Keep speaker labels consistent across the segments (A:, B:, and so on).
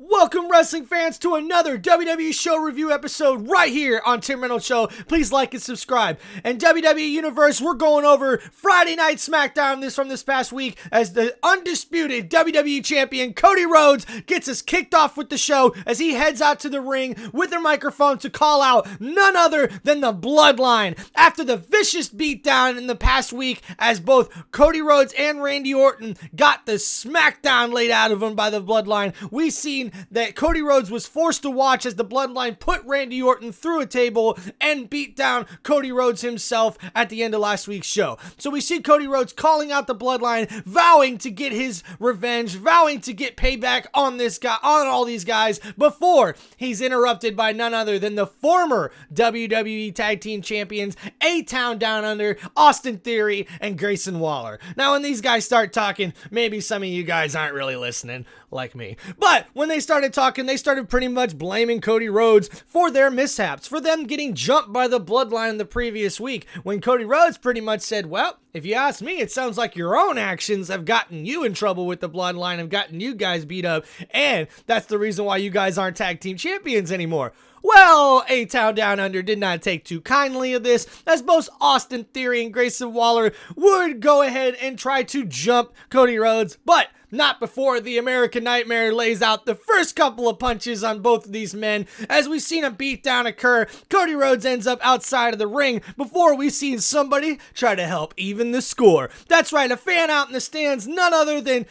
A: Welcome, wrestling fans, to another WWE show review episode right here on Tim Reynolds Show. Please like and subscribe. And WWE Universe, we're going over Friday Night SmackDown from this past week as the undisputed WWE Champion Cody Rhodes gets us kicked off with the show as he heads out to the ring with a microphone to call out none other than the Bloodline. After the vicious beatdown in the past week as both Cody Rhodes and Randy Orton got the SmackDown laid out of them by the Bloodline, we seen that Cody Rhodes was forced to watch as the Bloodline put Randy Orton through a table and beat down Cody Rhodes himself at the end of last week's show. So we see Cody Rhodes calling out the Bloodline, vowing to get his revenge, vowing to get payback on this guy, on all these guys, before he's interrupted by none other than the former WWE Tag Team Champions, A-Town Down Under, Austin Theory, and Grayson Waller. Now, when these guys start talking, maybe some of you guys aren't really listening, like me. But when they started talking, they started pretty much blaming Cody Rhodes for their mishaps, for them getting jumped by the Bloodline the previous week, when Cody Rhodes pretty much said, well, if you ask me, it sounds like your own actions have gotten you in trouble with the Bloodline, have gotten you guys beat up, and that's the reason why you guys aren't tag team champions anymore. Well, A-Town Down Under did not take too kindly of this, as both Austin Theory and Grayson Waller would go ahead and try to jump Cody Rhodes, but not before the American Nightmare lays out the first couple of punches on both of these men. As we've seen a beatdown occur, Cody Rhodes ends up outside of the ring before we've seen somebody try to help even the score. That's right, a fan out in the stands, none other than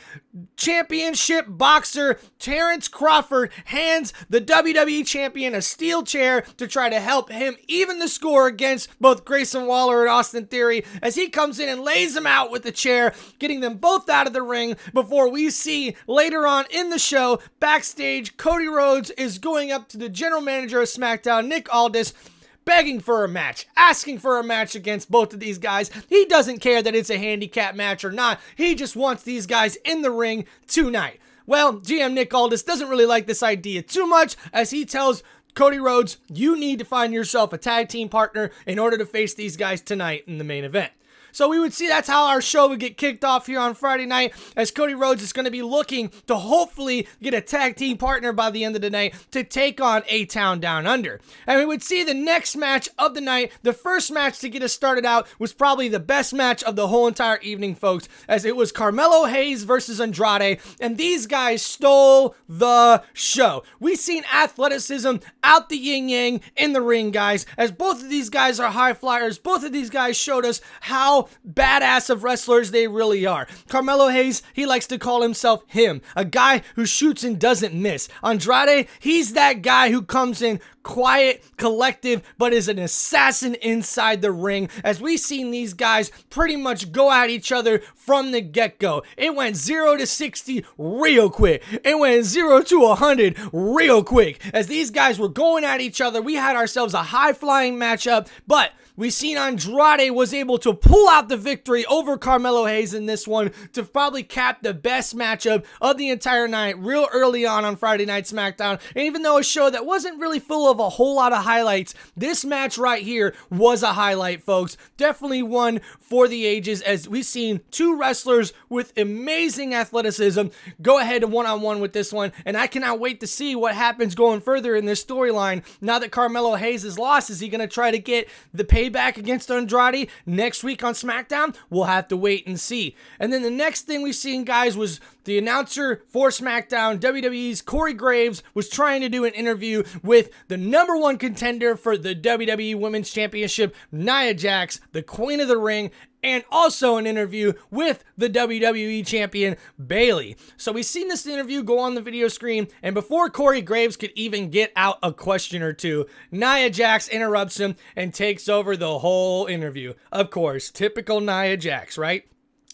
A: championship boxer Terrence Crawford hands the WWE Champion a steel chair to try to help him even the score against both Grayson Waller and Austin Theory, as he comes in and lays him out with the chair, getting them both out of the ring before we see later on in the show, backstage, Cody Rhodes is going up to the general manager of SmackDown, Nick Aldis, begging for a match, asking for a match against both of these guys. He doesn't care that it's a handicap match or not. He just wants these guys in the ring tonight. Well, GM Nick Aldis doesn't really like this idea too much, as he tells Cody Rhodes, you need to find yourself a tag team partner in order to face these guys tonight in the main event. So we would see that's how our show would get kicked off here on Friday night, as Cody Rhodes is going to be looking to hopefully get a tag team partner by the end of the night to take on A-Town Down Under. And we would see the next match of the night, the first match to get us started out, was probably the best match of the whole entire evening, folks, as it was Carmelo Hayes versus Andrade, and these guys stole the show. We seen athleticism out the yin-yang in the ring, guys, as both of these guys are high flyers. Both of these guys showed us how badass of wrestlers they really are. Carmelo Hayes, he likes to call himself him, a guy who shoots and doesn't miss. Andrade, he's that guy who comes in quiet, collective, but is an assassin inside the ring, as we've seen these guys pretty much go at each other from the get-go. It went 0 to 60 real quick. It went 0 to 100 real quick. As these guys were going at each other, we had ourselves a high-flying matchup, but we seen Andrade was able to pull out the victory over Carmelo Hayes in this one to probably cap the best matchup of the entire night real early on Friday Night SmackDown. And even though a show that wasn't really full of a whole lot of highlights, this match right here was a highlight, folks. Definitely one for the ages, as we've seen two wrestlers with amazing athleticism go ahead and one-on-one with this one. And I cannot wait to see what happens going further in this storyline. Now that Carmelo Hayes is lost, is he going to try to get the payback against Andrade next week on SmackDown? We'll have to wait and see. And then the next thing we've seen, guys, was the announcer for SmackDown, WWE's Corey Graves, was trying to do an interview with the number one contender for the WWE Women's Championship, Nia Jax, the Queen of the Ring, and also an interview with the WWE Champion, Bayley. So we've seen this interview go on the video screen, and before Corey Graves could even get out a question or two, Nia Jax interrupts him and takes over the whole interview. Of course, typical Nia Jax, right?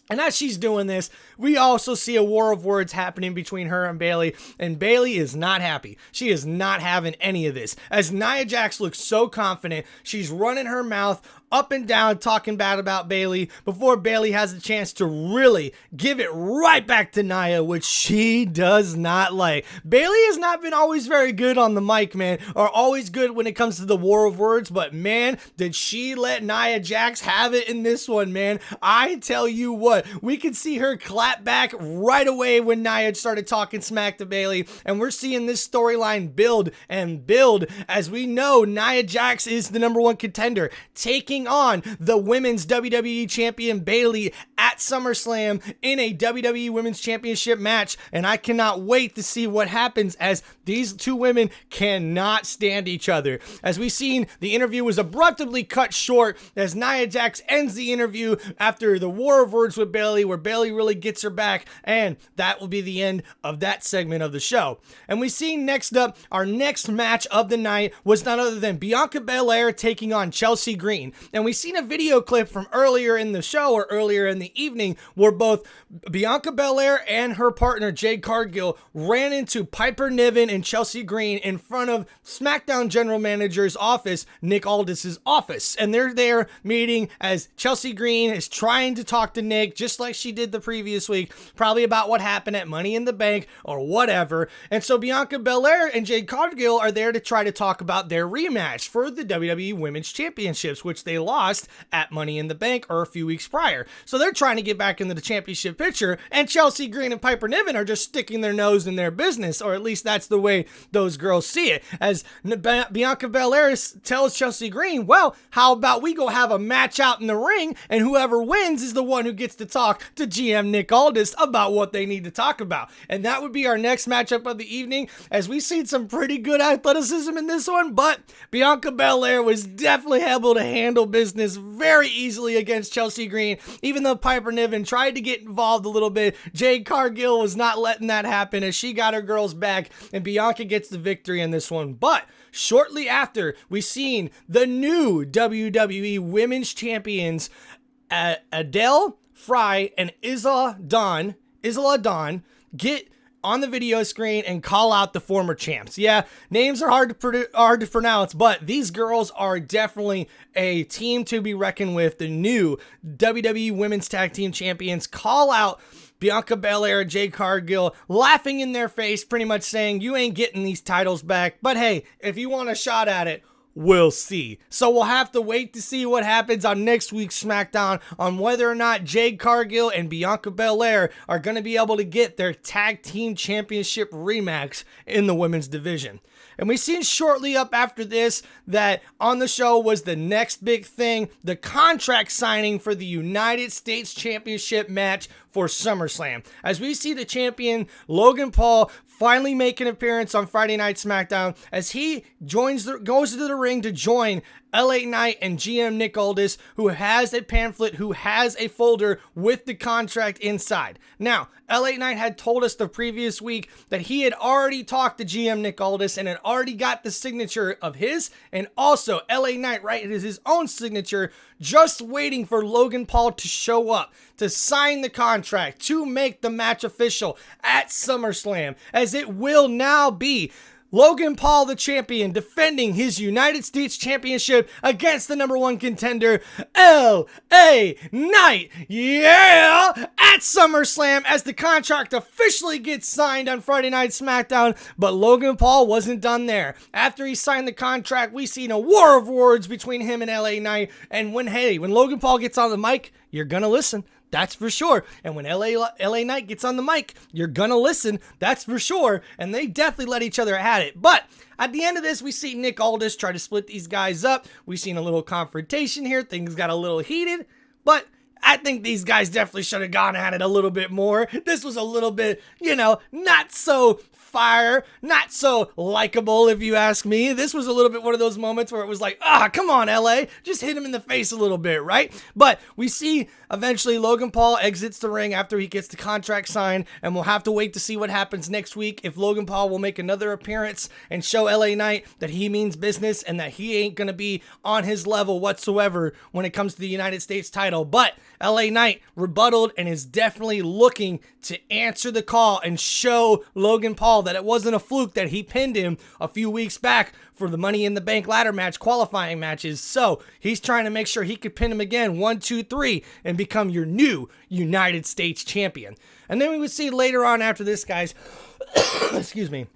A: And as she's doing this, we also see a war of words happening between her and Bayley is not happy. She is not having any of this. As Nia Jax looks so confident, she's running her mouth up and down talking bad about Bayley before Bayley has a chance to really give it right back to Nia, which she does not like. Bayley has not been always very good on the mic, man, or always good when it comes to the war of words, but man, did she let Nia Jax have it in this one, man. I tell you what, what, we could see her clap back right away when Nia started talking smack to Bayley, and we're seeing this storyline build and build as we know Nia Jax is the number one contender, taking on the women's WWE champion Bayley at SummerSlam in a WWE Women's Championship match, and I cannot wait to see what happens as these two women cannot stand each other. As we've seen, the interview was abruptly cut short as Nia Jax ends the interview after the war of words with Bayley, where Bayley really gets her back, and that will be the end of that segment of the show. And we see next up, our next match of the night was none other than Bianca Belair taking on Chelsea Green. And we've seen a video clip from earlier in the show or earlier in the evening where both Bianca Belair and her partner Jade Cargill ran into Piper Niven and Chelsea Green in front of SmackDown General Manager's office, Nick Aldis's office. And they're there meeting as Chelsea Green is trying to talk to Nick just like she did the previous week, probably about what happened at Money in the Bank or whatever. And so Bianca Belair and Jade Cargill are there to try to talk about their rematch for the WWE Women's Championships, which they lost at Money in the Bank or a few weeks prior. So they're trying to get back into the championship picture, and Chelsea Green and Piper Niven are just sticking their nose in their business, or at least that's the way those girls see it. As Bianca Belair tells Chelsea Green, well, how about we go have a match out in the ring, and whoever wins is the one who gets to talk to GM Nick Aldis about what they need to talk about. And that would be our next matchup of the evening, as we've seen some pretty good athleticism in this one, but Bianca Belair was definitely able to handle business very easily against Chelsea Green. Even though Piper Niven tried to get involved a little bit, Jade Cargill was not letting that happen as she got her girls back, and Bianca gets the victory in this one. But shortly after, we seen the new WWE Women's Champions, Adele Fry and Isla Dawn get on the video screen and call out the former champs. Yeah, names are hard to pronounce, but these girls are definitely a team to be reckoned with. The new WWE Women's Tag Team Champions call out Bianca Belair and Jade Cargill, laughing in their face, pretty much saying, you ain't getting these titles back, but hey, if you want a shot at it, we'll see. So we'll have to wait to see what happens on next week's SmackDown on whether or not Jade Cargill and Bianca Belair are going to be able to get their tag team championship rematch in the women's division. And we seen shortly up after this that on the show was the next big thing, the contract signing for the United States Championship match for SummerSlam. As we see the champion Logan Paul finally make an appearance on Friday Night SmackDown as he goes to the ring to join LA Knight and GM Nick Aldis, who has a pamphlet, who has a folder with the contract inside. Now, LA Knight had told us the previous week that he had already talked to GM Nick Aldis and had already got the signature of his, and also LA Knight, right, it is his own signature, just waiting for Logan Paul to show up, to sign the contract, to make the match official at SummerSlam, as it will now be Logan Paul, the champion, defending his United States Championship against the number one contender, L.A. Knight. Yeah! At SummerSlam as the contract officially gets signed on Friday Night SmackDown. But Logan Paul wasn't done there. After he signed the contract, we seen a war of words between him and L.A. Knight. And when Logan Paul gets on the mic, you're gonna listen. That's for sure. And when LA Knight gets on the mic, you're gonna listen. That's for sure. And they definitely let each other at it. But at the end of this, we see Nick Aldis try to split these guys up. We've seen a little confrontation here. Things got a little heated. But I think these guys definitely should have gone at it a little bit more. This was a little bit, not so fire, not so likable, if you ask me. This was a little bit one of those moments where it was like, come on, LA, just hit him in the face a little bit, right? But we see eventually Logan Paul exits the ring after he gets the contract signed, and we'll have to wait to see what happens next week if Logan Paul will make another appearance and show LA Knight that he means business and that he ain't gonna be on his level whatsoever when it comes to the United States title. But LA Knight rebutted and is definitely looking to answer the call and show Logan Paul that it wasn't a fluke that he pinned him a few weeks back for the Money in the Bank ladder match qualifying matches. So he's trying to make sure he could pin him again 1, 2, 3 and become your new United States champion. And then we would see later on after this, guys, excuse me,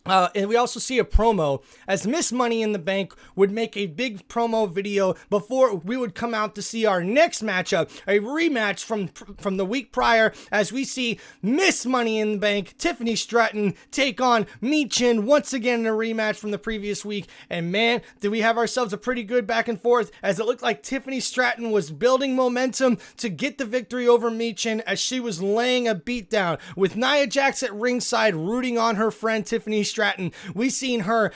A: And we also see a promo as Miss Money in the Bank would make a big promo video before we would come out to see our next matchup, a rematch from the week prior, as we see Miss Money in the Bank, Tiffany Stratton, take on Michin once again in a rematch from the previous week. And man, did we have ourselves a pretty good back and forth, as it looked like Tiffany Stratton was building momentum to get the victory over Michin, as she was laying a beat down with Nia Jax at ringside rooting on her friend Tiffany Stratton. We seen her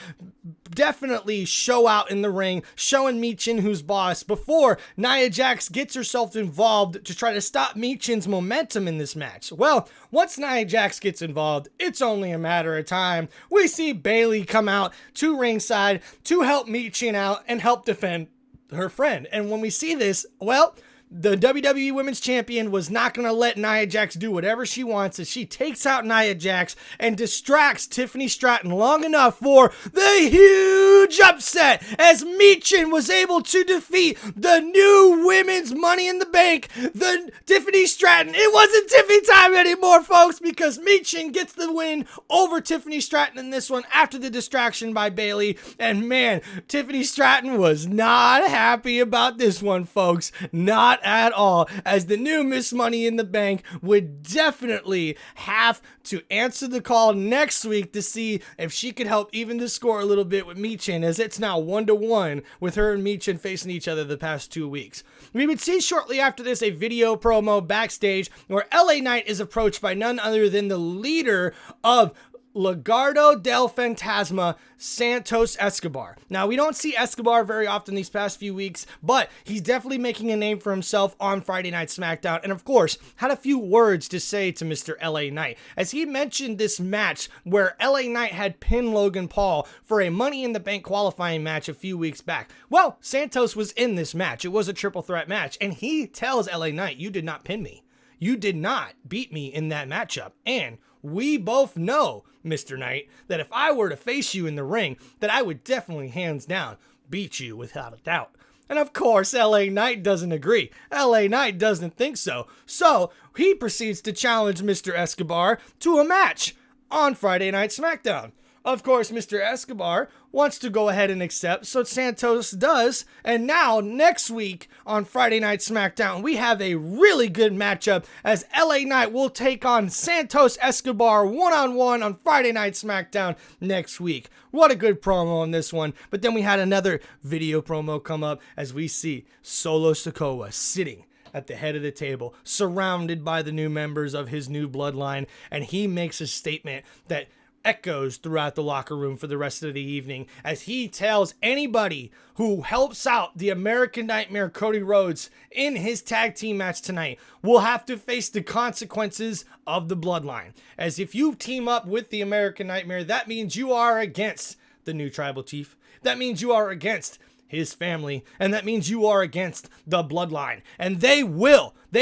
A: definitely show out in the ring, showing Michin who's boss, before Nia Jax gets herself involved to try to stop Michin's momentum in this match. Well, once Nia Jax gets involved, it's only a matter of time. We see Bayley come out to ringside to help Michin out and help defend her friend. And when we see this, well, the WWE Women's Champion was not going to let Nia Jax do whatever she wants, as she takes out Nia Jax and distracts Tiffany Stratton long enough for the huge upset, as Michin was able to defeat the new Women's Money in the Bank, the Tiffany Stratton. It wasn't Tiffany time anymore, folks, because Michin gets the win over Tiffany Stratton in this one after the distraction by Bayley. And man, Tiffany Stratton was not happy about this one, folks. Not at all, as the new Miss Money in the Bank would definitely have to answer the call next week to see if she could help even the score a little bit with Michin, as it's now 1-1 with her and Michin facing each other the past 2 weeks. We would see shortly after this a video promo backstage where LA Knight is approached by none other than the leader of Legado del Fantasma, Santos Escobar. Now, we don't see Escobar very often these past few weeks, but he's definitely making a name for himself on Friday Night SmackDown, and of course, had a few words to say to Mr. LA Knight, as he mentioned this match where LA Knight had pinned Logan Paul for a Money in the Bank qualifying match a few weeks back. Well, Santos was in this match. It was a triple threat match, and he tells LA Knight, "You did not pin me. You did not beat me in that matchup, and we both know, Mr. Knight, that if I were to face you in the ring, that I would definitely, hands down, beat you without a doubt." And of course, LA Knight doesn't agree. LA Knight doesn't think so. So he proceeds to challenge Mr. Escobar to a match on Friday Night SmackDown. Of course, Mr. Escobar wants to go ahead and accept, so Santos does. And now, next week on Friday Night SmackDown, we have a really good matchup, as LA Knight will take on Santos Escobar one-on-one on Friday Night SmackDown next week. What a good promo on this one. But then we had another video promo come up, as we see Solo Sikoa sitting at the head of the table, surrounded by the new members of his new bloodline, and he makes a statement that echoes throughout the locker room for the rest of the evening, as he tells anybody who helps out the American Nightmare Cody Rhodes in his tag team match tonight will have to face the consequences of the bloodline. As if you team up with the American Nightmare, that means you are against the new tribal chief. That means you are against his family, and that means you are against the bloodline. And they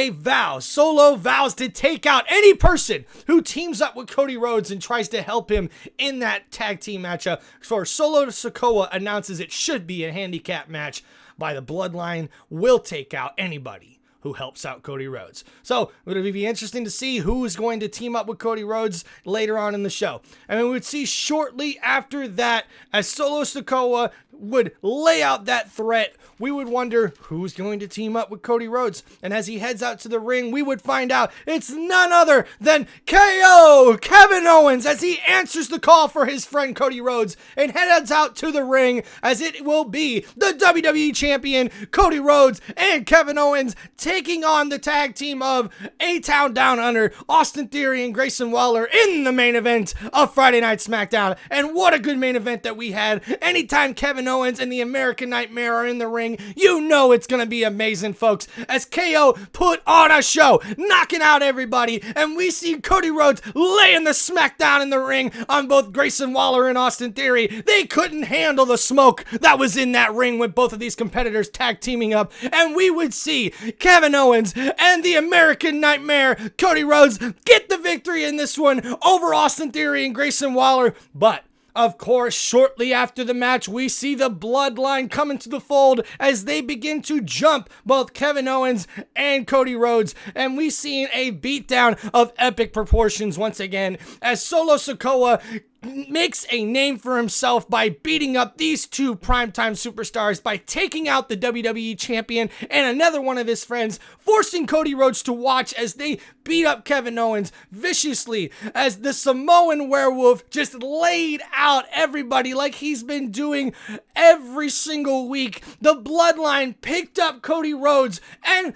A: vow, Solo vows to take out any person who teams up with Cody Rhodes and tries to help him in that tag team matchup. For Solo Sikoa announces it should be a handicap match by the bloodline, will take out anybody who helps out Cody Rhodes. So it would be interesting to see who is going to team up with Cody Rhodes later on in the show. And we would see shortly after that, as Solo Sikoa would lay out that threat, we would wonder who's going to team up with Cody Rhodes. And as he heads out to the ring, we would find out it's none other than KO, Kevin Owens, as he answers the call for his friend Cody Rhodes and heads out to the ring, as it will be the WWE Champion Cody Rhodes and Kevin Owens taking on the tag team of A-Town Down Under, Austin Theory and Grayson Waller, in the main event of Friday Night SmackDown. And what a good main event that we had. Anytime Kevin Owens and the American Nightmare are in the ring, you know it's gonna be amazing, folks, as KO put on a show, knocking out everybody, and we see Cody Rhodes laying the smackdown in the ring on both Grayson Waller and Austin Theory. They couldn't handle the smoke that was in that ring with both of these competitors tag teaming up, and we would see Kevin Owens and the American Nightmare Cody Rhodes get the victory in this one over Austin Theory and Grayson Waller. But of course, shortly after the match, we see the bloodline come into the fold as they begin to jump both Kevin Owens and Cody Rhodes. And we see a beatdown of epic proportions once again, as Solo Sikoa makes a name for himself by beating up these two primetime superstars, by taking out the WWE champion and another one of his friends, forcing Cody Rhodes to watch as they beat up Kevin Owens viciously, as the Samoan werewolf just laid out everybody like he's been doing every single week. The Bloodline picked up Cody Rhodes and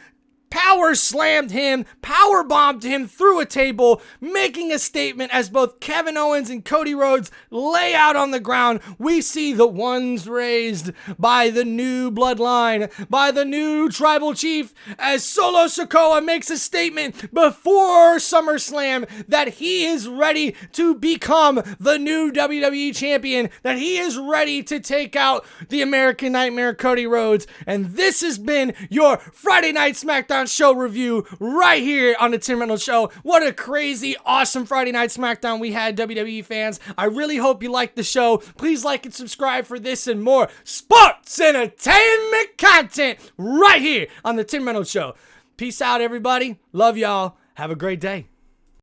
A: power slammed him, power bombed him through a table, making a statement as both Kevin Owens and Cody Rhodes lay out on the ground. We see the ones raised by the new Bloodline, by the new tribal chief, as Solo Sikoa makes a statement before SummerSlam that he is ready to become the new WWE champion, that he is ready to take out the American Nightmare Cody Rhodes. And this has been your Friday Night SmackDown show review right here on the Tim Reynolds Show. What a crazy, awesome Friday Night SmackDown we had, WWE fans. I really hope you liked the show. Please like and subscribe for this and more sports entertainment content right here on the Tim Reynolds Show. Peace out, everybody. Love y'all. Have a great day.